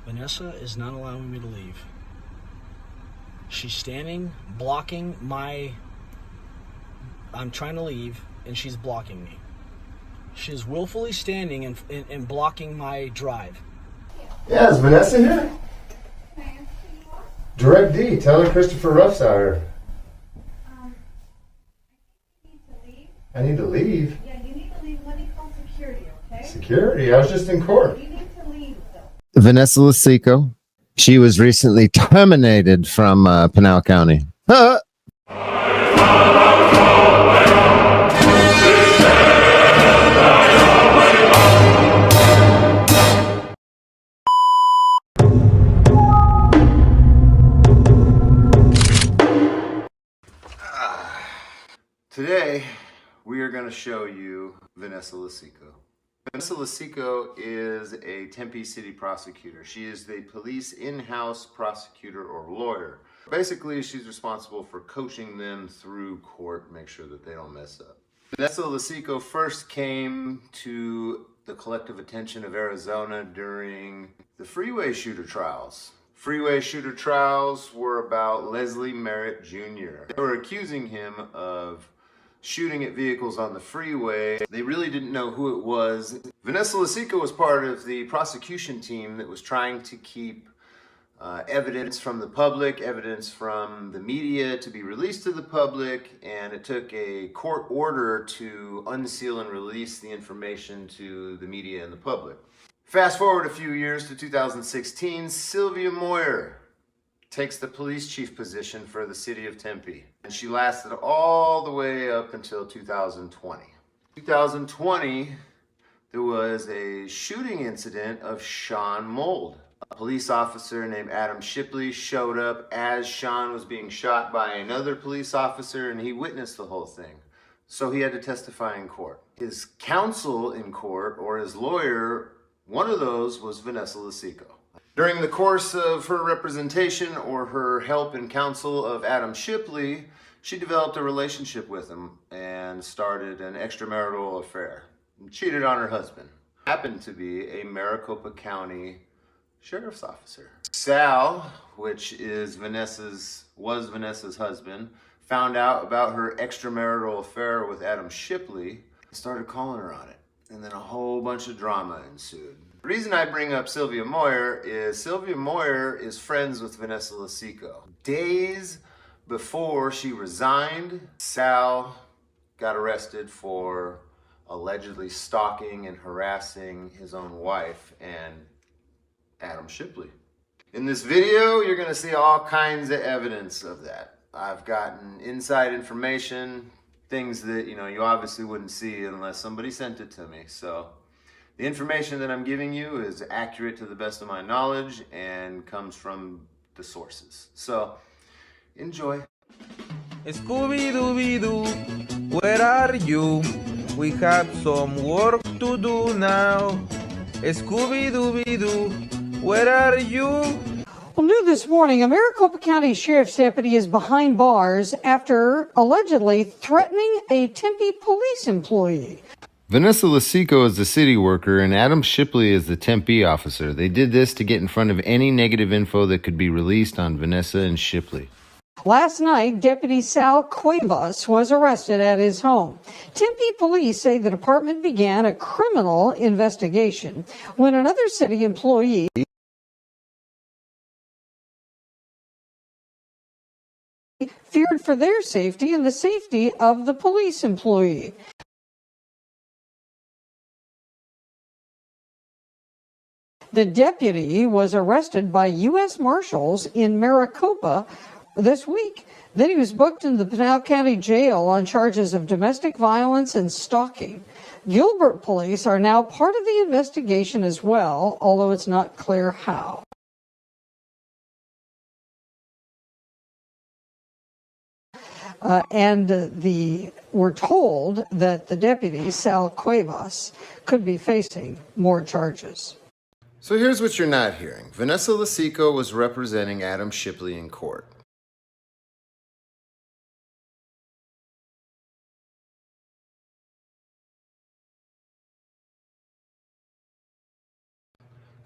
Vanessa is not allowing me to leave. She's standing, blocking my... I'm trying to leave, and she's blocking me. She's willfully standing and blocking my drive. Yeah, is Vanessa here? Direct D. Tell her Christopher Ruff's out here. I need to leave? Yeah, you need to leave. Let me call security, okay? Security? I was just in court. You need to leave, though. Vanessa Losicco. She was recently terminated from Pinal County. Today, we are going to show you Vanessa Losicco. Vanessa Losicco is a Tempe City prosecutor. She is the police in-house prosecutor or lawyer. Basically, she's responsible for coaching them through court, make sure that they don't mess up. Vanessa Losicco first came to the collective attention of Arizona during the Freeway shooter trials. Freeway shooter trials were about Leslie Merritt Jr. They were accusing him of shooting at vehicles on the freeway. They really didn't know who it was. Vanessa Losicco was part of the prosecution team that was trying to keep evidence from the public, evidence from the media to be released to the public, and it took a court order to unseal and release the information to the media and the public. Fast forward a few years to 2016, Sylvia Moyer takes the police chief position for the city of Tempe. And she lasted all the way up until 2020. 2020, there was a shooting incident of Sean Mold. A police officer named Adam Shipley showed up as Sean was being shot by another police officer, and he witnessed the whole thing. So he had to testify in court. His counsel in court, or his lawyer, one of those was Vanessa Losicco. During the course of her representation or her help and counsel of Adam Shipley, she developed a relationship with him and started an extramarital affair and cheated on her husband. Happened to be a Maricopa County sheriff's officer. Sal, which is was Vanessa's husband, found out about her extramarital affair with Adam Shipley and started calling her on it. And then a whole bunch of drama ensued. The reason I bring up Sylvia Moyer is friends with Vanessa Losicco. Days before she resigned, Sal got arrested for allegedly stalking and harassing his own wife and Adam Shipley. In this video, you're going to see all kinds of evidence of that. I've gotten inside information, things that you obviously wouldn't see unless somebody sent it to me. So the information that I'm giving you is accurate to the best of my knowledge and comes from the sources. So enjoy. Scooby-Dooby-Doo, where are you? We have some work to do now. Scooby-Dooby-Doo, where are you? Well, new this morning, a Maricopa County Sheriff's deputy is behind bars after allegedly threatening a Tempe police employee. Vanessa Losicco is the city worker and Adam Shipley is the Tempe officer. They did this to get in front of any negative info that could be released on Vanessa and Shipley. Last night, Deputy Sal Cuevas was arrested at his home. Tempe police say the department began a criminal investigation when another city employee feared for their safety and the safety of the police employee. The deputy was arrested by U.S. Marshals in Maricopa this week. Then he was booked in the Pinal County Jail on charges of domestic violence and stalking. Gilbert police are now part of the investigation as well, although it's not clear how. We're told that the deputy, Sal Cuevas, could be facing more charges. So here's what you're not hearing. Vanessa Losicco was representing Adam Shipley in court.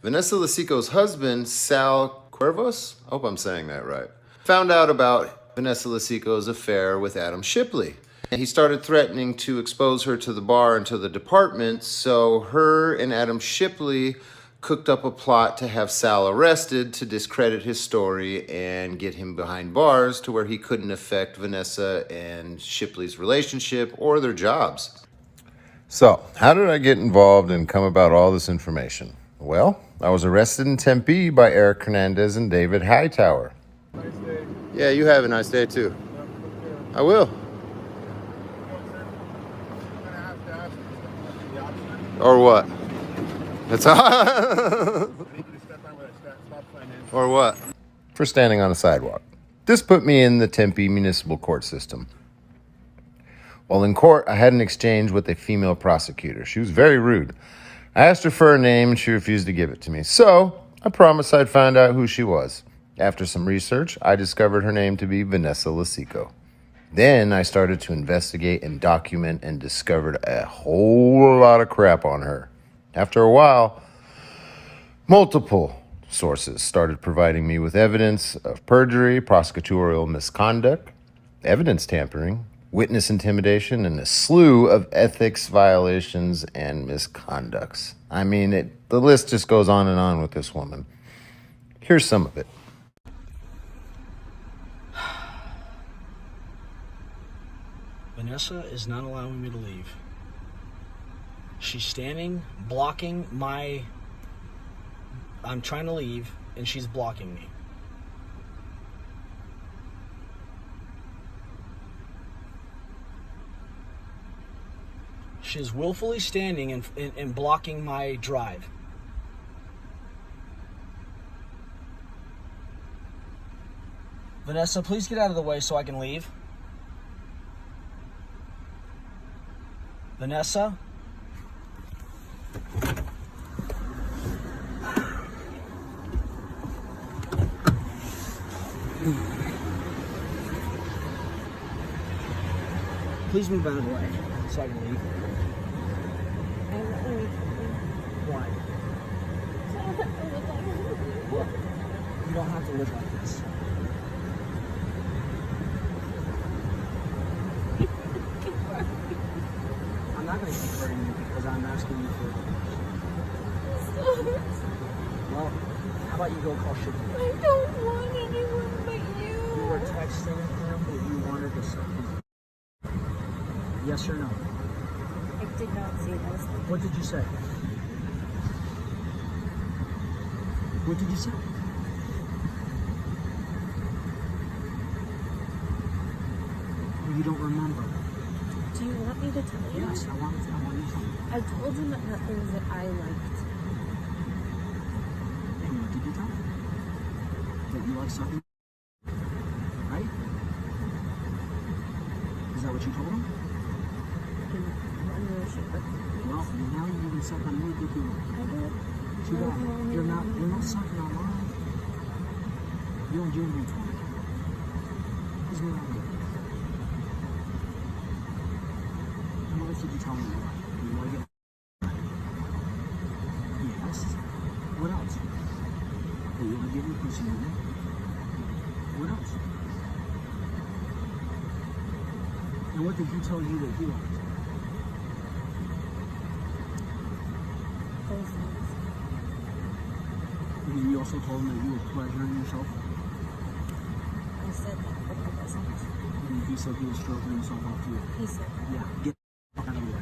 Vanessa Losicco's husband, Sal Cuervos, I hope I'm saying that right, found out about Vanessa Losicco's affair with Adam Shipley. And he started threatening to expose her to the bar and to the department, so her and Adam Shipley cooked up a plot to have Sal arrested to discredit his story and get him behind bars to where he couldn't affect Vanessa and Shipley's relationship or their jobs. So, how did I get involved and come about all this information? Well, I was arrested in Tempe by Eric Hernandez and David Hightower. Nice day. Yeah, you have a nice day too. I will. Or what? That's all. Or what? For standing on a sidewalk. This put me in the Tempe Municipal Court system. While in court, I had an exchange with a female prosecutor. She was very rude. I asked her for her name and she refused to give it to me. So, I promised I'd find out who she was. After some research, I discovered her name to be Vanessa Losicco. Then I started to investigate and document and discovered a whole lot of crap on her. After a while, multiple sources started providing me with evidence of perjury, prosecutorial misconduct, evidence tampering, witness intimidation, and a slew of ethics violations and misconducts. I mean, the list just goes on and on with this woman. Here's some of it. Vanessa is not allowing me to leave. She's standing, blocking my... I'm trying to leave, and she's blocking me. She is willfully standing and blocking my drive. Vanessa, please get out of the way so I can leave. Vanessa? Please move out of the way so I can leave. Why? Look, you don't have to live like this. I'm not going to keep hurting you because I'm asking you for it. Well, how about you go call Shipley? I don't want anyone but you. You were texting him that you wanted to say. Yes or no? I did not say those things. What did you say? What did you say? You don't remember. Do you want me to tell you? Yes, I want you to tell me. I told him about things that I liked. And what did you tell him? That you like something? Right? Is that what you told him? I'm really sure. Well, now you're even sucking on me, think you will. I did. Too bad. You're not sucking on mine. You don't do anything for me. Please move out of the way. And what else did you tell me you like? You want to get... Yes. What else? Hey, you want to give me a pussy, you know? What else? And what did he tell you that he liked? Those things. And you also told him that you were pleasuring yourself? I said that, but I wasn't. And he said he was stroking himself off too. He said that. Yeah, get the fuck out of the way.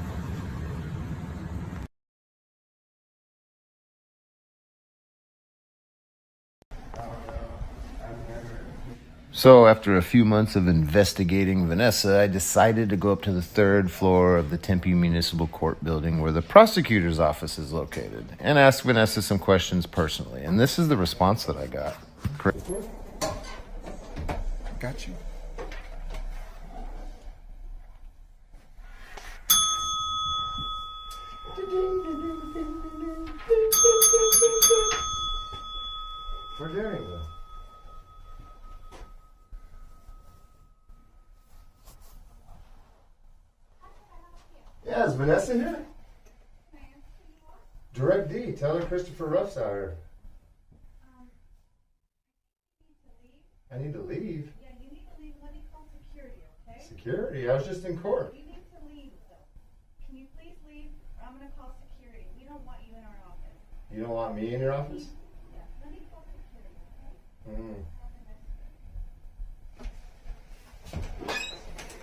So, after a few months of investigating Vanessa, I decided to go up to the 3rd floor of the Tempe Municipal Court building where the prosecutor's office is located and ask Vanessa some questions personally. And this is the response that I got. Got you. Where's Aaron go? Yeah, is Vanessa here? Direct D. Tell her Christopher Ruff's out here. I need to leave. Yeah, you need to leave. Let me call security, okay? Security? I was just in court. You need to leave, though. Can you please leave? Or I'm going to call security. We don't want you in our office. You don't want me in your office? Yeah, let me call security, okay?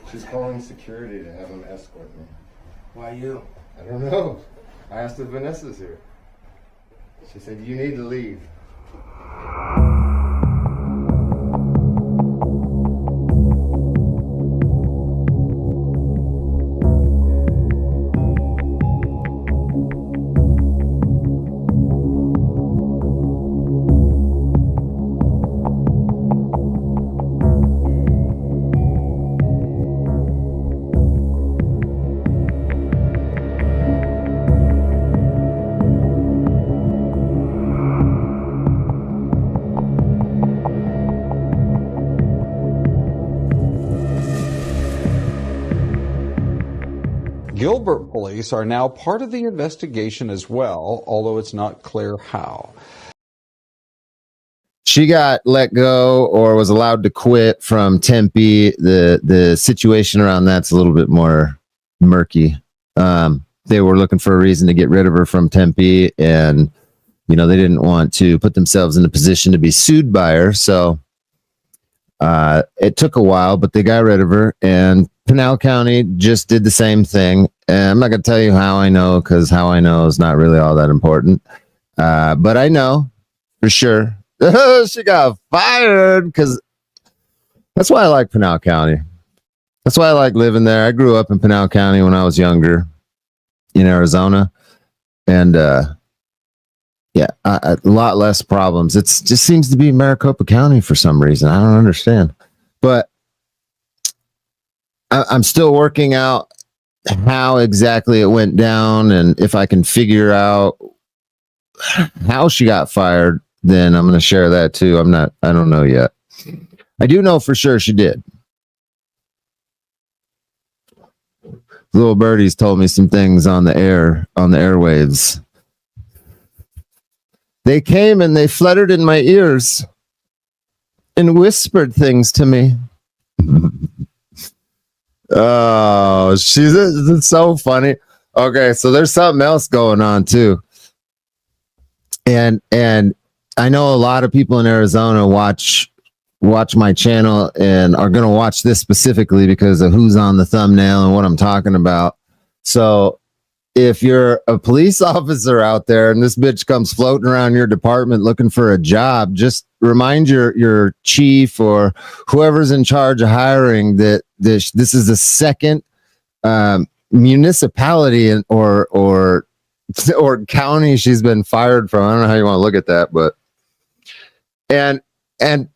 She's calling security to have them escort me. Why you? I don't know. I asked if Vanessa's here. She said, you need to leave. Gilbert police are now part of the investigation as well, although it's not clear how. She got let go or was allowed to quit from Tempe. The situation around that's a little bit more murky. They were looking for a reason to get rid of her from Tempe, and they didn't want to put themselves in a position to be sued by her. So it took a while, but they got rid of her, and Pinal County just did the same thing. And I'm not going to tell you how I know, because how I know is not really all that important. But I know for sure she got fired, because that's why I like Pinal County. That's why I like living there. I grew up in Pinal County when I was younger in Arizona. And a lot less problems. It just seems to be Maricopa County for some reason. I don't understand. But I'm still working out how exactly it went down, and if I can figure out how she got fired, then I'm going to share that too. I don't know yet. I do know for sure she did. Little birdies told me some things on the airwaves. They came and they fluttered in my ears and whispered things to me. Oh, it's so funny. Okay, so there's something else going on too. And I know a lot of people in Arizona watch my channel and are going to watch this specifically because of who's on the thumbnail and what I'm talking about. So if you're a police officer out there and this bitch comes floating around your department looking for a job, just remind your chief or whoever's in charge of hiring that this is the second municipality or county she's been fired from. I don't know how you want to look at that, but and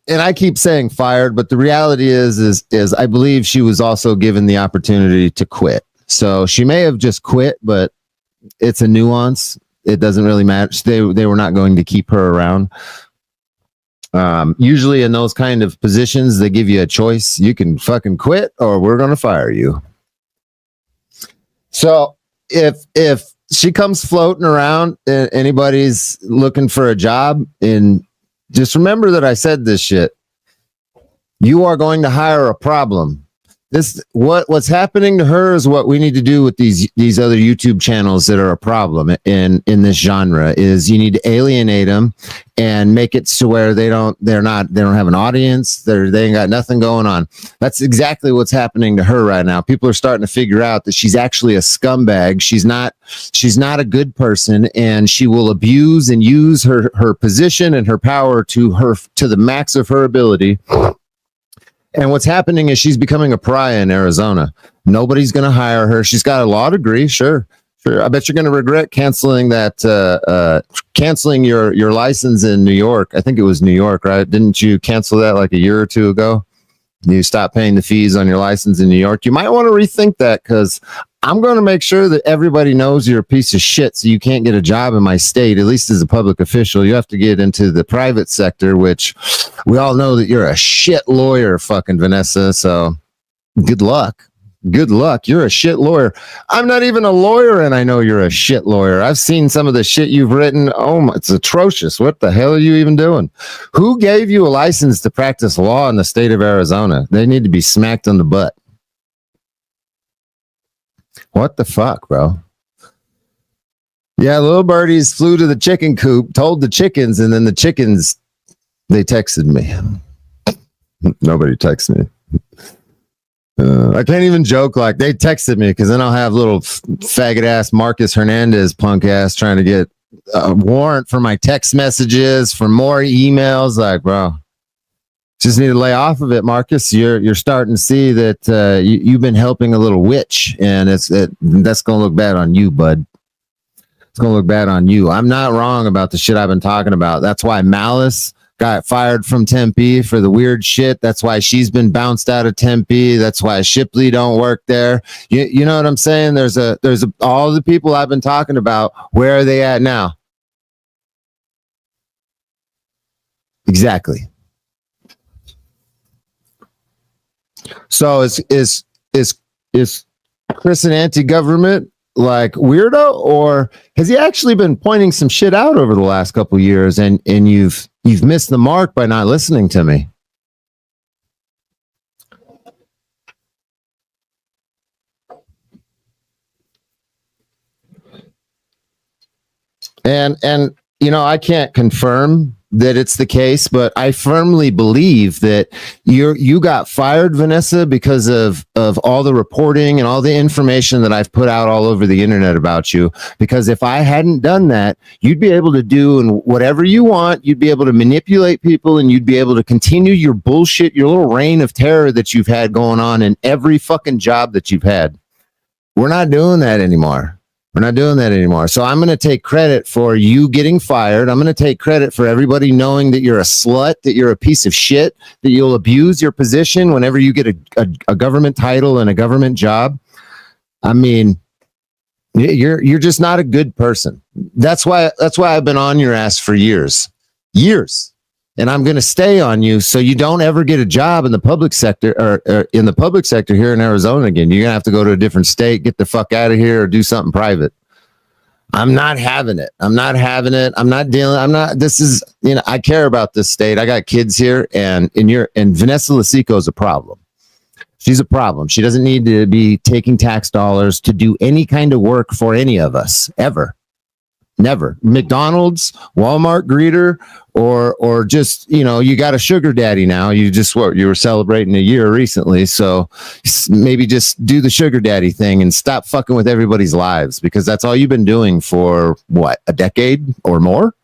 I keep saying fired, but the reality is I believe she was also given the opportunity to quit. So she may have just quit, but it's a nuance. It doesn't really matter. They were not going to keep her around. Usually in those kind of positions, they give you a choice. You can fucking quit or we're going to fire you. So if she comes floating around and anybody's looking for a job, and just remember that I said this shit. You are going to hire a problem. What's happening to her is what we need to do with these other YouTube channels that are a problem in this genre. Is you need to alienate them and make it to where they don't have an audience. They ain't got nothing going on. That's exactly what's happening to her right now. People are starting to figure out that she's actually a scumbag. She's not a good person, and she will abuse and use her position and her power to the max of her ability. And what's happening is she's becoming a pariah in Arizona. Nobody's going to hire her. She's got a law degree. Sure. I bet you're going to regret canceling your license in New York. I think it was New York, right? Didn't you cancel that like a year or two ago? You stopped paying the fees on your license in New York. You might want to rethink that, because I'm going to make sure that everybody knows you're a piece of shit, so you can't get a job in my state, at least as a public official. You have to get into the private sector, which we all know that you're a shit lawyer, fucking Vanessa, so good luck. good luck. You're a shit lawyer. I'm not even a lawyer, and I know you're a shit lawyer. I've seen some of the shit you've written. Oh, it's atrocious. What the hell are you even doing? Who gave you a license to practice law in the state of Arizona? They need to be smacked on the butt. What the fuck, bro? Yeah, little birdies flew to the chicken coop, told the chickens, and then the chickens, they texted me. Nobody texts me. I can't even joke like they texted me because then I'll have little faggot ass Marcus Hernandez punk ass trying to get a warrant for my text messages, for more emails. Like, bro, just need to lay off of it, Marcus. You're starting to see that you've been helping a little witch, and that's gonna look bad on you, bud. It's gonna look bad on you. I'm not wrong about the shit I've been talking about. That's why Malice got fired from Tempe for the weird shit. That's why she's been bounced out of Tempe. That's why Shipley don't work there. You know what I'm saying? There's all the people I've been talking about. Where are they at now? Exactly. So is Chris an anti-government like weirdo, or has he actually been pointing some shit out over the last couple of years, and you've missed the mark by not listening to me? And I can't confirm that it's the case, but I firmly believe that you got fired, Vanessa, because of all the reporting and all the information that I've put out all over the internet about you. Because if I hadn't done that, you'd be able to do whatever you want. You'd be able to manipulate people, and you'd be able to continue your bullshit, your little reign of terror that you've had going on in every fucking job that you've had. We're not doing that anymore. We're not doing that anymore. So I'm going to take credit for you getting fired. I'm going to take credit for everybody knowing that you're a slut, that you're a piece of shit, that you'll abuse your position whenever you get a government title and a government job. I mean, you're just not a good person. That's why I've been on your ass for years. And I'm going to stay on you so you don't ever get a job in the public sector or in the public sector here in Arizona again. You're going to have to go to a different state, get the fuck out of here, or do something private. I'm not having it. I'm not dealing. This is, I care about this state. I got kids here, and Vanessa Losicco is a problem. She's a problem. She doesn't need to be taking tax dollars to do any kind of work for any of us, ever. Never. McDonald's, Walmart greeter, or just, you got a sugar daddy now. You were celebrating a year recently. So maybe just do the sugar daddy thing and stop fucking with everybody's lives, because that's all you've been doing for a decade or more.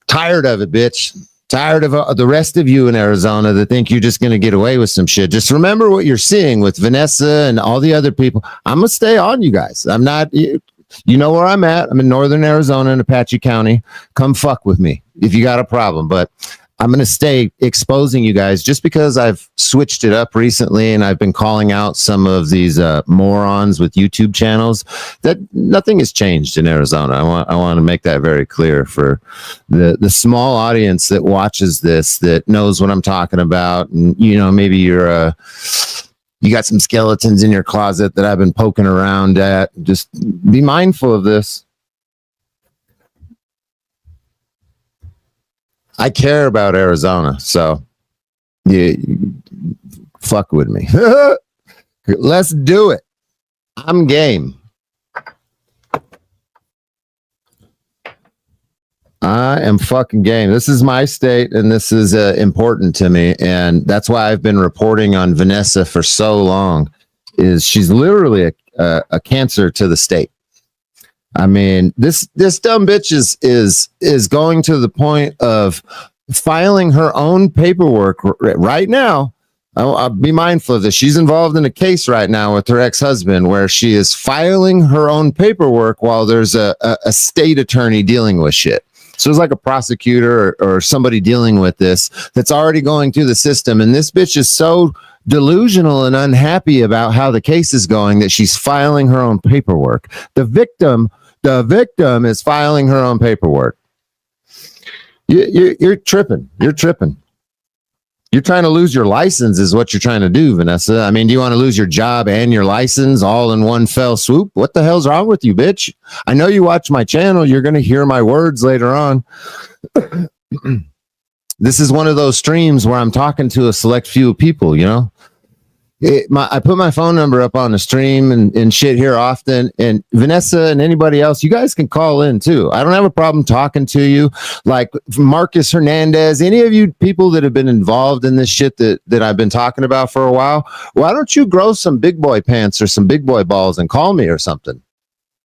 Tired of it, bitch. Tired of the rest of you in Arizona that think you're just going to get away with some shit. Just remember what you're seeing with Vanessa and all the other people. I'm going to stay on you guys. I'm not, you know where I'm at. I'm in northern Arizona in Apache County. Come fuck with me if you got a problem. But I'm going to stay exposing you guys just because I've switched it up recently, and I've been calling out some of these morons with YouTube channels. That nothing has changed in Arizona. I want to make that very clear for the small audience that watches this, that knows what I'm talking about. And maybe you got some skeletons in your closet that I've been poking around at. Just be mindful of this. I care about Arizona, so fuck with me. Let's do it. I'm game. I am fucking game. This is my state, and this is important to me, and that's why I've been reporting on Vanessa for so long. She's literally a cancer to the state. I mean, this dumb bitch is going to the point of filing her own paperwork right now. I'll be mindful of this. She's involved in a case right now with her ex-husband where she is filing her own paperwork while there's a state attorney dealing with shit. So it's like a prosecutor or somebody dealing with this that's already going through the system. And this bitch is so delusional and unhappy about how the case is going that she's filing her own paperwork. The victim is filing her own paperwork. You're tripping. You're tripping. You're trying to lose your license is what you're trying to do, Vanessa. I mean, do you want to lose your job and your license all in one fell swoop? What the hell's wrong with you, bitch? I know you watch my channel. You're going to hear my words later on. This is one of those streams where I'm talking to a select few people, you know? I put my phone number up on the stream and shit here often. And Vanessa and anybody else, you guys can call in too. I don't have a problem talking to you. Like Marcus Hernandez, any of you people that have been involved in this shit that I've been talking about for a while, why don't you grow some big boy pants or some big boy balls and call me or something?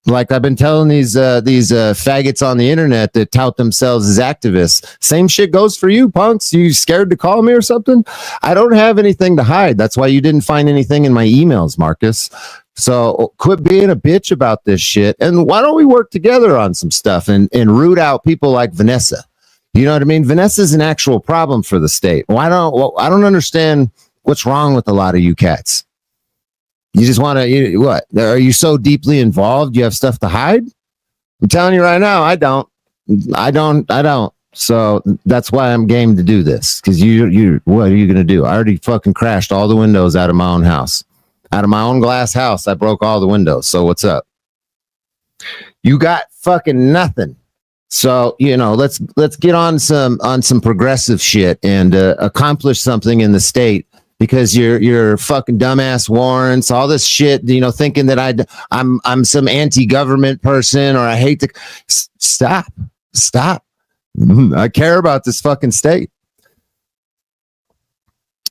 Like I've been telling these faggots on the internet that tout themselves as activists. Same shit goes for you, punks. You scared to call me or something? I don't have anything to hide. That's why you didn't find anything in my emails, Marcus. So quit being a bitch about this shit. And why don't we work together on some stuff and root out people like Vanessa? You know what I mean? Vanessa's an actual problem for the state. I don't understand what's wrong with a lot of you cats. You just want to, what? Are you so deeply involved? You have stuff to hide? I'm telling you right now, I don't. So that's why I'm game to do this. Because what are you going to do? I already fucking crashed all the windows out of my own house. Out of my own glass house, I broke all the windows. So what's up? You got fucking nothing. So, let's get on some progressive shit and accomplish something in the state. Because you're fucking dumbass warrants, all this shit, thinking that I'm some anti-government person or I hate to stop. I care about this fucking state.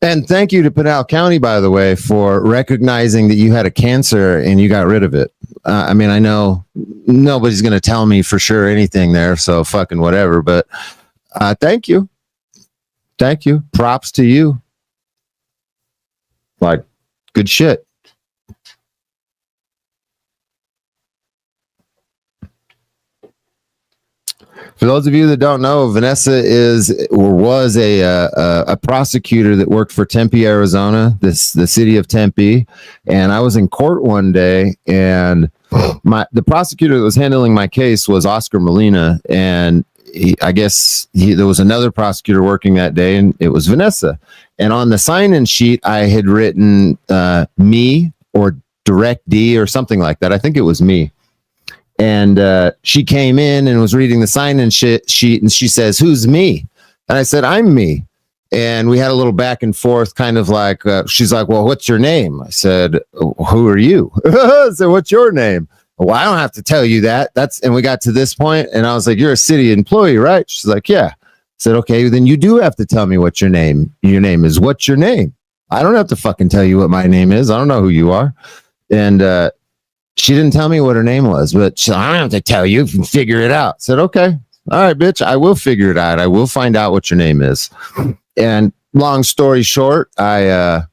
And thank you to Pinal County, by the way, for recognizing that you had a cancer and you got rid of it. I mean, I know nobody's going to tell me for sure anything there, so fucking whatever. But thank you. Props to you. Like, good shit. For those of you that don't know, Vanessa was a prosecutor that worked for Tempe, Arizona, the city of Tempe. And I was in court one day, and the prosecutor that was handling my case was Oscar Molina, and there was another prosecutor working that day, and it was Vanessa. And on the sign-in sheet, I had written me or direct D or something like that. I think it was me. And she came in and was reading the sign-in sheet, and she says, "Who's me?" And I said, "I'm me." And we had a little back and forth, kind of like, she's like, "Well, what's your name?" I said, "Who are you?" I said, "What's your name?" "Well, I don't have to tell you that." And we got to this point, and I was like, "You're a city employee, right?" She's like, "Yeah." I said, "Okay, then you do have to tell me what your name is. What's your name?" "I don't have to fucking tell you what my name is. I don't know who you are." And she didn't tell me what her name was, but she said, "I don't have to tell you. You can figure it out." I said, "Okay. All right, bitch. I will figure it out. I will find out what your name is." And long story short, I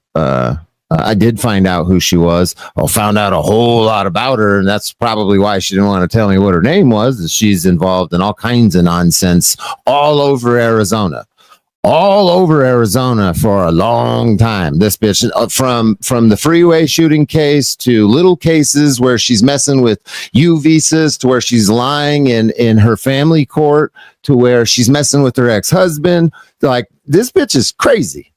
did find out who she was. I found out a whole lot about her, and that's probably why she didn't want to tell me what her name was. Is she's involved in all kinds of nonsense all over Arizona for a long time. This bitch, from the Freeway shooting case to little cases where she's messing with U visas, to where she's lying in her family court, to where she's messing with her ex-husband. Like, this bitch is crazy.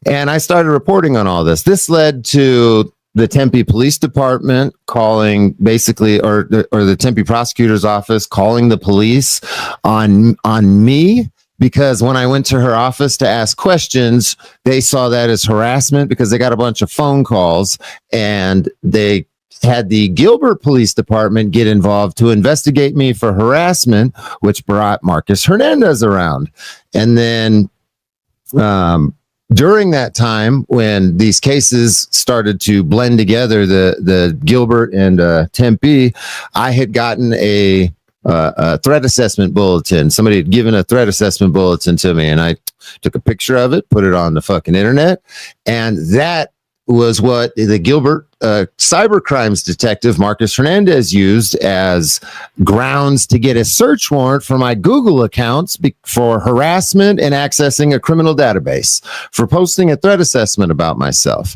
And I started reporting on all this. This led to the Tempe Police Department calling, basically, or the Tempe Prosecutor's Office calling the police on me, because when I went to her office to ask questions, they saw that as harassment because they got a bunch of phone calls, and they had the Gilbert Police Department get involved to investigate me for harassment, which brought Marcus Hernandez around. And then during that time, when these cases started to blend together, the Gilbert and Tempe, I had gotten a threat assessment bulletin. Somebody had given a threat assessment bulletin to me, and I took a picture of it, put it on the fucking internet, and that was what the Gilbert cyber crimes detective Marcus Hernandez used as grounds to get a search warrant for my Google accounts for harassment and accessing a criminal database for posting a threat assessment about myself.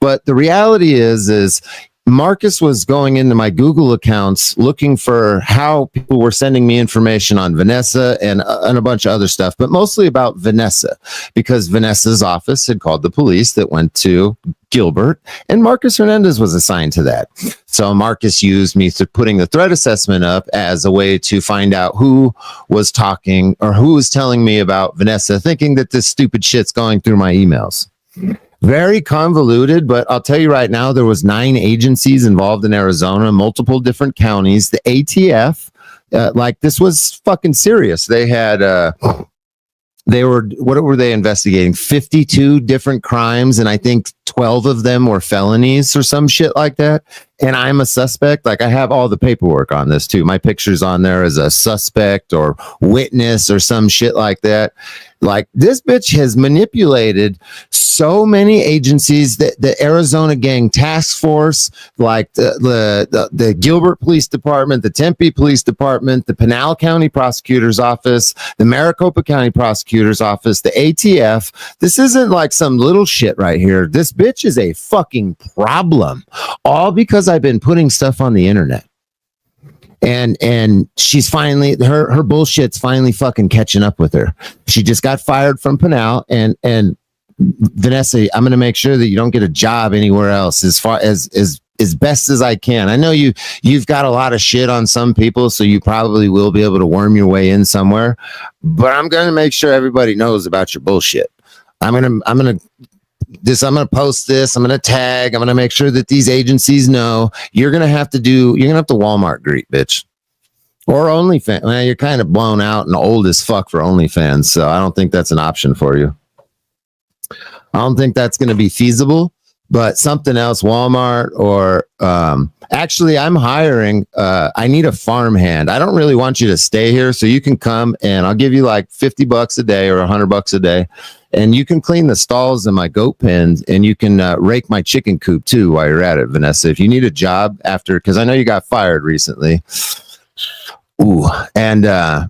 But the reality is Marcus was going into my Google accounts looking for how people were sending me information on Vanessa and a bunch of other stuff, but mostly about Vanessa, because Vanessa's office had called the police that went to Gilbert, and Marcus Hernandez was assigned to that. So Marcus used me to putting the threat assessment up as a way to find out who was talking or who was telling me about Vanessa, thinking that this stupid shit's going through my emails. Very convoluted, but I'll tell you right now, there was 9 agencies involved in Arizona, multiple different counties. The ATF, like this was fucking serious. They had, what were they investigating? 52 different crimes, and I think 12 of them were felonies or some shit like that. And I'm a suspect. Like, I have all the paperwork on this too. My picture's on there as a suspect or witness or some shit like that. Like, this bitch has manipulated so many agencies, that the Arizona Gang Task Force, like the Gilbert Police Department, the Tempe Police Department, the Pinal County Prosecutor's Office, the Maricopa County Prosecutor's Office, the ATF. This isn't like some little shit right here. This bitch is a fucking problem, all because I've been putting stuff on the internet. And she's finally, her bullshit's finally fucking catching up with her. She just got fired from Pinal, and Vanessa, I'm going to make sure that you don't get a job anywhere else as best as I can. I know you've got a lot of shit on some people, so you probably will be able to worm your way in somewhere, but I'm going to make sure everybody knows about your bullshit. I'm going to post this. I'm going to tag. I'm going to make sure that these agencies know. You're going to have to Walmart greet, bitch. Or OnlyFans. Well, you're kind of blown out and old as fuck for OnlyFans, so I don't think that's an option for you. I don't think that's going to be feasible, but something else, Walmart, or actually, I'm hiring. I need a farmhand. I don't really want you to stay here, so you can come and I'll give you like $50 a day or $100 a day. And you can clean the stalls in my goat pens, and you can rake my chicken coop too while you're at it, Vanessa. If you need a job after, because I know you got fired recently. Ooh, and I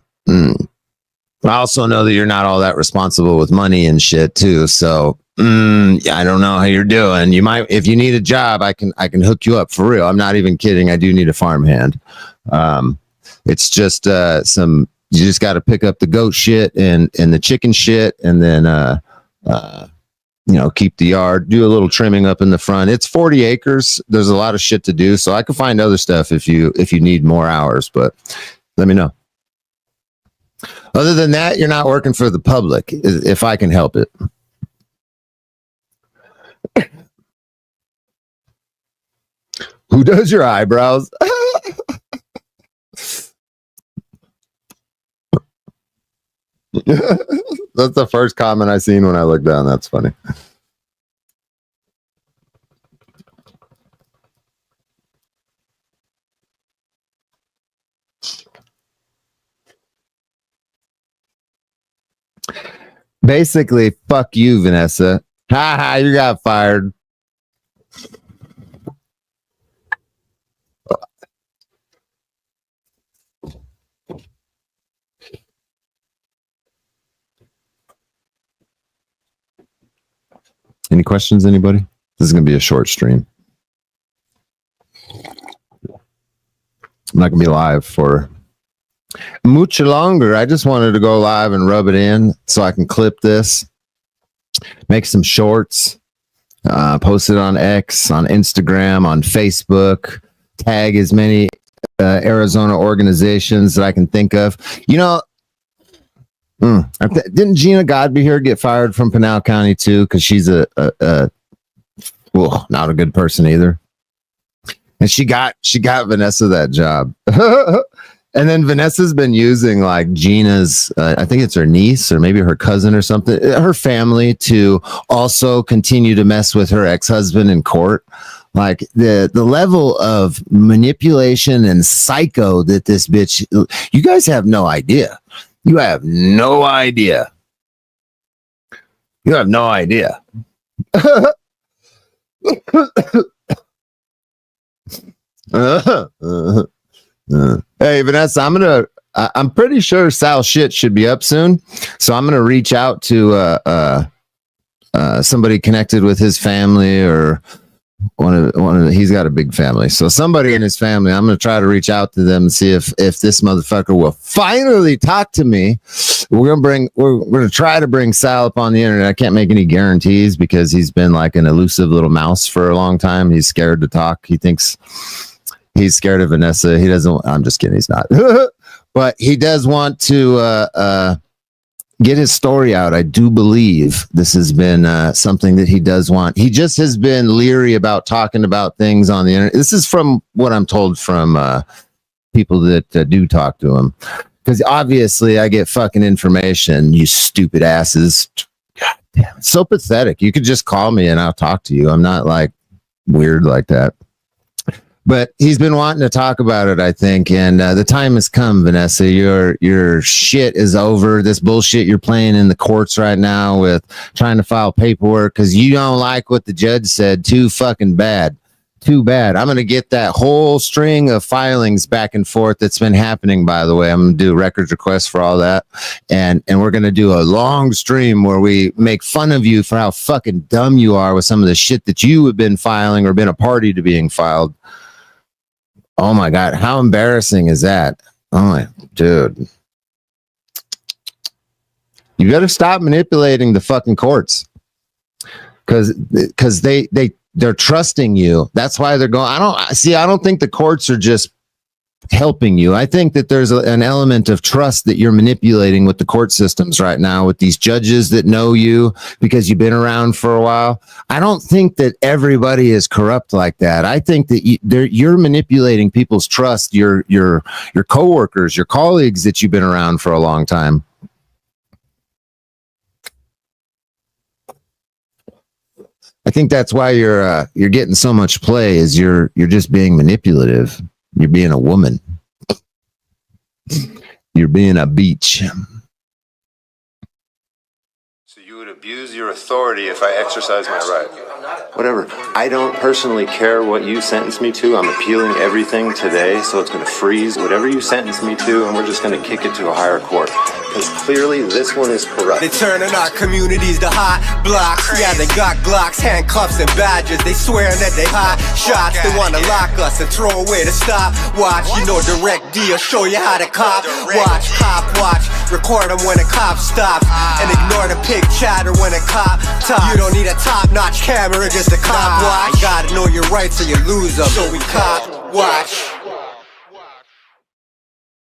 also know that you're not all that responsible with money and shit too. So I don't know how you're doing. You might, if you need a job, I can hook you up for real. I'm not even kidding. I do need a farmhand. It's just you just got to pick up the goat shit and the chicken shit, and then keep the yard, do a little trimming up in the front. It's 40 acres. There's a lot of shit to do, so I can find other stuff if you need more hours, but let me know. Other than that, you're not working for the public, if I can help it. Who does your eyebrows? That's the first comment I seen when I looked down. That's funny. Basically, fuck you, Vanessa. Ha ha, you got fired. Any questions, anybody? This is going to be a short stream. I'm not going to be live for much longer. I just wanted to go live and rub it in so I can clip this, make some shorts, post it on X, on Instagram, on Facebook, tag as many Arizona organizations that I can think of. Didn't Gina Godby here get fired from Pinal County too? Because she's not a good person either. And she got Vanessa that job. And then Vanessa's been using like Gina's, I think it's her niece or maybe her cousin or something, her family, to also continue to mess with her ex-husband in court. Like the level of manipulation and psycho that this bitch, you guys have no idea. You have no idea. You have no idea. Hey, Vanessa, I'm pretty sure Sal's shit should be up soon. So I'm going to reach out to somebody connected with his family or He's got a big family. So somebody in his family, I'm going to try to reach out to them and see if this motherfucker will finally talk to me. We're going to try to bring Sal up on the internet. I can't make any guarantees because he's been like an elusive little mouse for a long time. He's scared to talk. He thinks he's scared of Vanessa. He doesn't. I'm just kidding. He's not. But he does want to get his story out. I do believe this has been something that he does want. He just has been leery about talking about things on the internet. This is from what I'm told from people that do talk to him. Because obviously I get fucking information, you stupid asses. God damn, it's so pathetic. You could just call me and I'll talk to you. I'm not like weird like that. But he's been wanting to talk about it, I think, and the time has come, Vanessa. Your shit is over. This bullshit you're playing in the courts right now with trying to file paperwork because you don't like what the judge said. Too fucking bad. Too bad. I'm going to get that whole string of filings back and forth that's been happening, by the way. I'm going to do records requests for all that, and we're going to do a long stream where we make fun of you for how fucking dumb you are with some of the shit that you have been filing or been a party to being filed. Oh my God, how embarrassing is that? Oh my dude. You gotta stop manipulating the fucking courts. Cause they're trusting you. That's why they're going. I don't think the courts are just helping you. I think that there's an element of trust that you're manipulating with the court systems right now, with these judges that know you because you've been around for a while. I don't think that everybody is corrupt like that. I think that you're manipulating people's trust, your coworkers, your colleagues that you've been around for a long time. I think that's why you're getting so much play. Is you're just being manipulative. You're being a woman. You're being a beach. So you would abuse your authority if I exercise my right? Whatever. I don't personally care what you sentence me to. I'm appealing everything today, so it's going to freeze whatever you sentence me to, and we're just going to kick it to a higher court. Because clearly this one is corrupt. They turning our communities to hot blocks. Yeah, they got Glocks, handcuffs, and badges. They swearing that they hot shots. They want to lock us and throw away the stop. Watch, you know Direct D will show you how to cop. Watch, cop, watch. Record them when a cop stops. And ignore the pig chatter when a cop talks. You don't need a top-notch camera, just a cop watch. You gotta know your rights or you lose them. So we cop, watch.